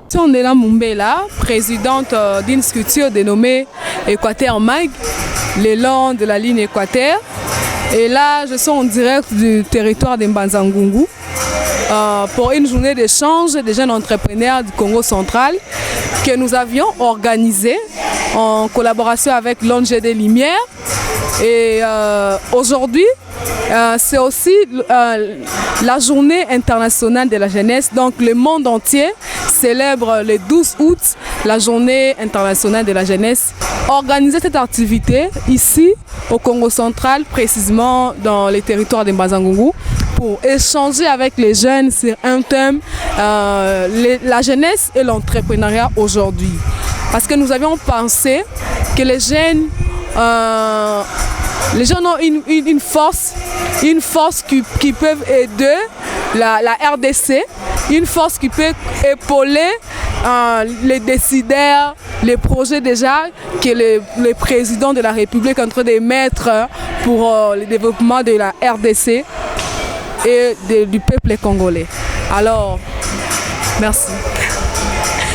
Sondela Mumbela, présidente d'une structure dénommée Équateur Mag, le long de la ligne Équateur. Et là, je suis en direct du territoire de Mbanza-Ngungu pour une journée d'échange des jeunes entrepreneurs du Congo central que nous avions organisée en collaboration avec l'ONG des Lumières. Et aujourd'hui, c'est aussi la journée internationale de la jeunesse. Donc le monde entier célèbre le 12 août la journée internationale de la jeunesse. Organiser cette activité ici au Congo central, précisément dans les territoires de Mbanza-Ngungu, pour échanger avec les jeunes sur un thème, la jeunesse et l'entrepreneuriat aujourd'hui. Parce que nous avions pensé que les jeunes ont une force qui peut aider la RDC, une force qui peut épauler les décideurs, les projets déjà que le président de la République est en train de mettre pour le développement de la RDC et du peuple congolais. Alors, merci.